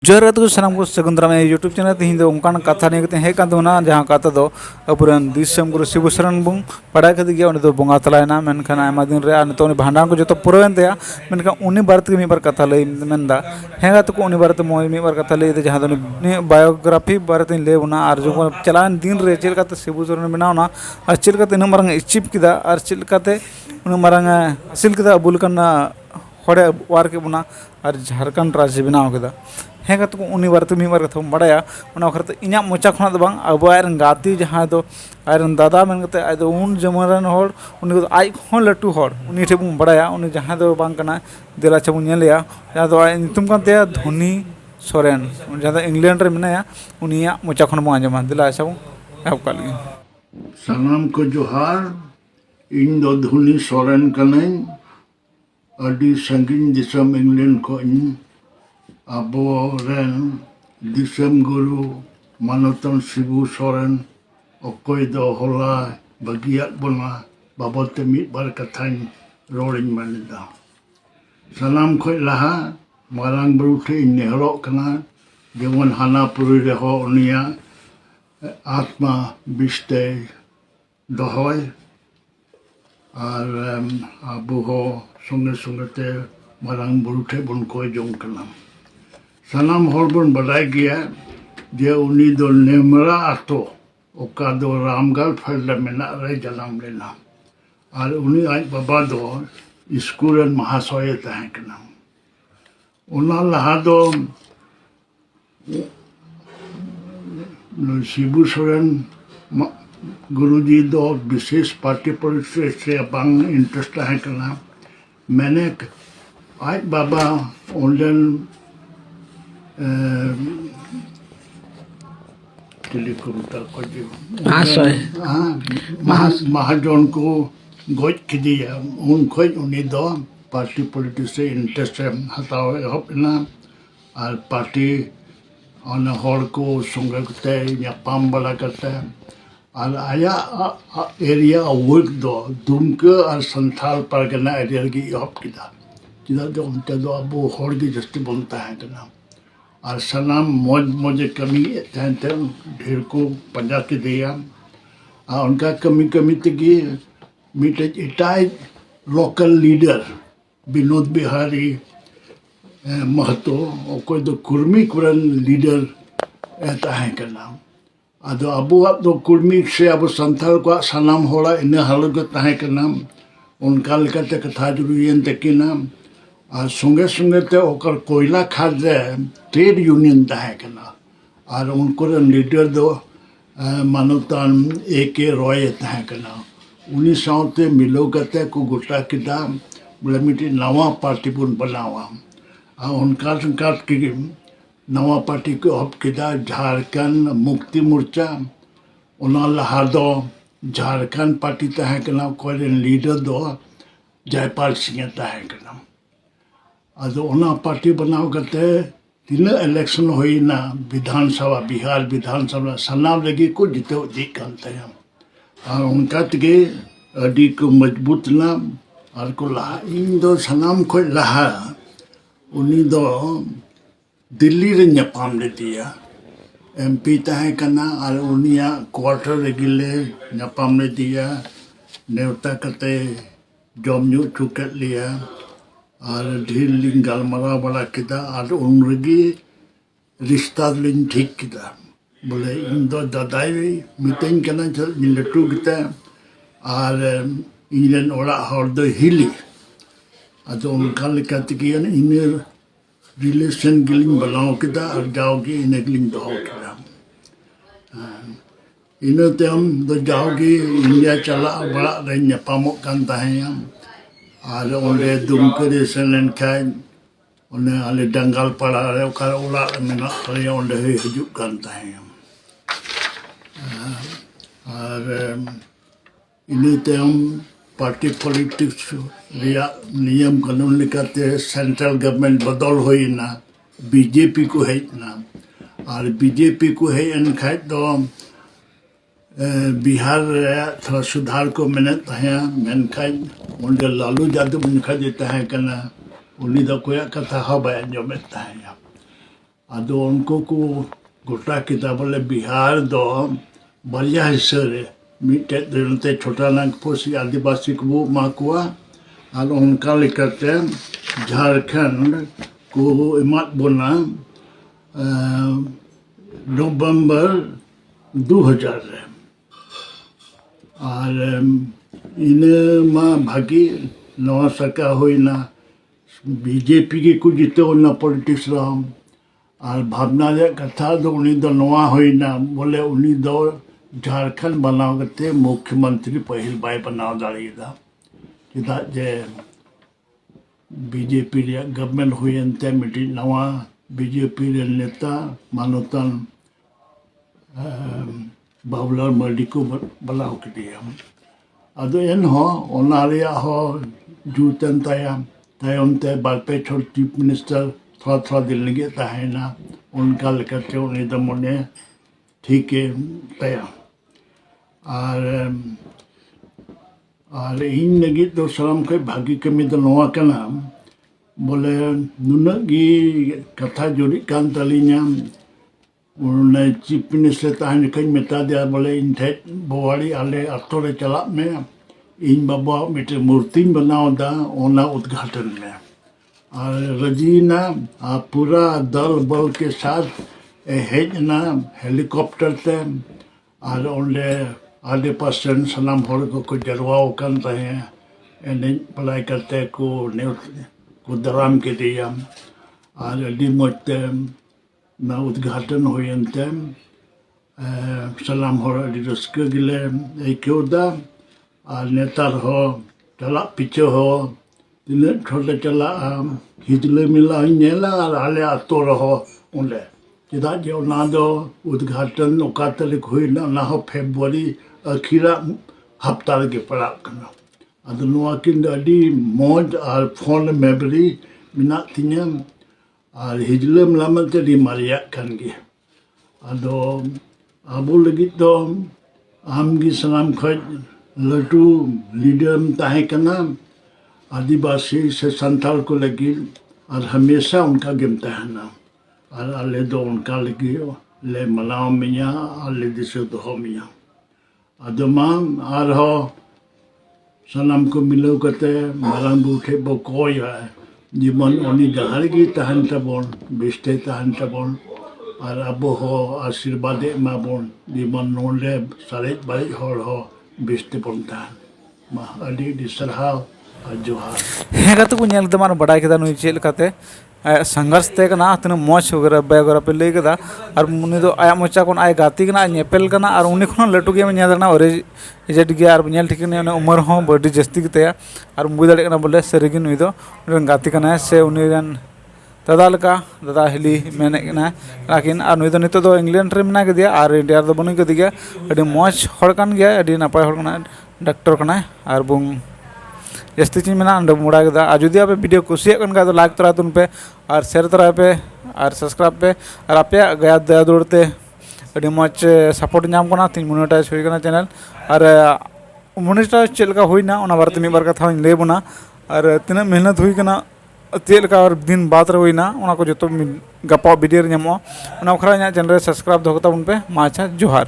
जहर तो सामान को सगुंदरा में यूट्यूब चैनल तीन उनकान कथा नहीं हेज जहाँ कथा दो अबुरन दिसम गुरु शिबू सोरेन बुं पढ़ाई कर गया उन्हें बोंगा तलायना मेनखान आयमा दिन रे नितो भांडान को जो पुरवेन तया मेनखान उन्हीं बारे में बार कथा लई मेनदा हेगा तो उन्हीं बारे मोय मी बार कथा लई जहाँ दो बायोग्राफी बारे ले बना और जो चलान दिन रे चलका शिबू सोरेन बनावना और चलका इन मारंग अचीव किदा और चलकाते उन मारंग हासिल किदा अबुल कना हड़े वार के बना और झारखंड राज्य बनाव किदा हेगा तो उन्हीं बारे मी बार कथा बड़ाया खरते इना मोचा खुना दो अब गाती जहाँ दो आयरन दादा मेनते आज उन जमन हर उन आज खन लटू हर उन्हीं ठे बन बड़ाया उन्हीं जहाँ दो बांग दिला चबन नेलिया जहाँ दो नितुम कानते धोनी सोरेन जहाँ दो इंग्लैंड रे मेनाया उनिया मोचा खन बन आंजमा दिला अच्छा बन एहब का लगी सलाम को जोहार इन दो धोनी सोरेन कनाई अडी संगिन दिसम इंग्लैंड को इन अबो रेन दिसम गुरु मानतन शिबू सोरेन अकोय दो होला बगियात बना बाबते मिद बार कथान रोड़िन मानिदा सलाम खोय लहा मारांग बरुठे नेहरो कना जेमन हाना पुरी रे हो उनिया आत्मा बिस्ते दहय और अबो हो संगे संगते मारांग बरुठे बन कोय जों कना सनाम हर बन बड़ाई गया जे उनी दो नेमरा आतो ओका दो रामगढ़ फैल मेना रे जन्म लेना और उनी आज बाबा दो स्कूल महाशय तहन कना उना लहा दो शिबू सोरेन गुरुजी दो विशेष पार्टी पॉलिटिक्स से बांग इंटरेस्ट है कना मैंने आज बाबा ऑनलाइन महाजन को गोज किदिया उन खोज उन्हीं दो पार्टी पॉलिटिक्स से इंटरेस्ट हताव एहबना और पार्टी अन हर को संगे करते नापाम बड़ा करते और आया एरिया वर्क दो दुमके और संथाल परगना एरिया की एहब किदा किदा दो उनते दो अब हर की जस्ती बनता है कना और सनाम मौज मौजे कमी तहते ढेर को पंजा के दिया और उनका कमी कमी तकी मीटे इटाई लोकल लीडर विनोद बिहारी महतो और कोई दो कुर्मी कुरन लीडर ऐसा है का नाम अदो अबू अब दो कुर्मी से अब संथाल को सनाम होला इन हाल को तहे का नाम उनका लेकर कथा जुड़ियन तकी नाम और संगे संगे ते ओकर कोयला खाद ट्रेड यूनियन तहे कना और उनको लीडर दो मानवतान A.K. रॉय तहे कना उन्हीं साथ मिलो करते को गोटा किदा बोले मिट्टी नवा पार्टी बन बनावा और उनका संकाट की नवा पार्टी को अब किदा झारखंड मुक्ति मोर्चा उना लहा दो झारखंड पार्टी तहे कना कोई लीडर दो जयपाल सिंह तहे कना अदो उना पार्टी बनाव करते तीन इलेक्शन हुई ना विधानसभा बिहार विधानसभा सनाम लगी को जीते दिख करते हैं और उनका तके अडी को मजबूत ना और को लहा इन दो सनाम को लहा उन्हीं दो दिल्ली रे न्यापाम ले दिया MP तहे कना और उनिया क्वार्टर रेगिले न्यापाम ले दिया नेवता करते जॉब न्यू चुकत लिया और ढेर लिंग गालमारा बड़ा किदा और उनगी रिश्ता लिंग ठीक किदा बोले इन दो दादाई मितें कना लटू किता और इन ओड़ा हर दो हिली अतो उनका लेकर तकी इन रिलेशन गिलिंग बनाओ किदा और जाओगी इन गिलिंग दो किदा इन ते हम दो जाओगी इंडिया चला बड़ा रे न्यापामो कान ताहें और उन्हें दुमके सेलेन खाए उन्हें आले डंगाल पड़ा रहे उकार उड़ा मेना रहे उन्हें हिजुक करता है और इन्हें ते हम पार्टी पॉलिटिक्स रिया नियम कानून लिखाते सेंट्रल गवर्नमेंट बदल हुई ना BJP को है ना और BJP को है इन खाए तो बिहार थोड़ा सुधार को मैंने तहाँ मेनखान उनके लालू यादव मेनखा देता है कना उन्हीं दा कोया कथा हब जो में तहाँ आदो उनको को गोटा किताब बोले बिहार दो बढ़िया हिस्सा रे मिटे दिनते छोटा नाग पोसी आदिवासी को माकुआ और उनका लेकर झारखंड को इमात बोना नवंबर 2000 रे और इन माँ भागी नवा सरकार होइना बीजेपी की कुछ जीते ना पॉलिटिक्स रहा और भावना रे कथा दो उन्हीं दो नवा होइना बोले उन्हीं दो झारखंड बनाव करते मुख्यमंत्री पहल बाय बनाव दाड़ीदा चिदा जे बीजेपी रे गवर्नमेंट हुईनते मिटी नवा बीजेपी रे नेता मानोतन बाबुलाल मर्डी को बलाव किया अदो एन हो ओना रिया हो जूतन तायम ते बालपे छोड़ चीफ मिनिस्टर थोड़ा दिन लगे ताहेना उनका लेकर के उन्हें तो मने ठीक है तया और इन लगी तो सलाम के भागी कमी तो नवा कना बोले नुनगी कथा जोड़ी कान तलिnya उन्होंने चीफ मिनिस्टर ताहन कहीं मेता दिया बोले इन ठे बोवाड़ी आले अतोरे चला में इन बाबा मिटे मूर्ति बनाओ दा ओना उद्घाटन में और रजीना पूरा दल बल के साथ हेजना हेलीकॉप्टर से और ओंडे आधे परसेंट सलाम होड़ को जरवाओ करते हैं एने पढ़ाई करते को दराम के दिया और अभी मोटे ना उद्घाटन होयनते सलाम होड़ अभी रस्के गिले एक होता और नेतार हो चला पीछे हो तिने छोटे चला हिजले मिला नेला और आले आतो रहो उन्हें चिदा जो ना दो उद्घाटन ओकातलिक हुई ना हो फेब्रुआरी अखीरा हफ्ता के पड़ा करना अदो नुआ किन अडी मौज और फोन मेमोरी मिना तिने और हिजले मलामते दी मारिया कनगे अदो अबो लगी तो आमगी सलाम खज लटू लीडर ताहे कना आदिवासी से संथाल को लगी और हमेशा उनका गिमता है ना और अले दो उनका लगी ले मनाओ मिया अले दिसे दो मिया अदमाम आर हो सलाम को मिलो करते मरंग उठे बो कोई है जीवन उन्हीं जहर की तहन तबोन बिस्ते तहन तबोन और अब हो आशीर्वाद मा बोन जीवन नोले सारे बड़े हो बिस्ते बोनता मा अली दिसरहा जोहार ᱦᱮᱸ ᱜᱟᱛᱮ ᱠᱚ ᱧᱮᱞ ᱠᱮᱫᱟ ᱢᱟᱱᱮ ᱵᱟᱰᱟᱭ ᱠᱮᱫᱟ ᱱᱩᱭ ᱪᱮᱫ ᱞᱮᱠᱟते संघर्ष तय कना तीन मौज वगैरह वगैरह पे लई कदा और उनी दो आया मोचा कोन आय गाती कना नेपेल कना और उनी खन लटू गे नेल ना और एजेट गे और नेल ठीक ने उमर हो बड़ी जस्ती के तया और मुई दाड़े कना बोले सरीगी नुई दो गाती कना से उनी रन दादा लका दादा हिली मेने कना लाकिन और नुई दो नितो दो इंग्लैंड रे मना के दिया और इंडिया दो बनु के दिया अडी मौज हड़ कान गया अडी नापाय हड़ कना डॉक्टर कना और बुंग जस्ती चीज में मुड़ा के और जुदी आप वीडियो कुसिया तो लाइक तरा तुन पे और शेयर तरा पे और सब्सक्राइब पे और आप गया दया दौड़ते अभी मज सपोर्ट नाम करना तीन मोनेटाइज होना चैनल और मोनेटाइज चलका होना बारे में बार कथा लय बना और तीना मेहनत होना चलका और दिन बाद होना जो गपा वीडियो नामो खरा चैनल सब्सक्राइब दो पे मा अच्छा जोहार।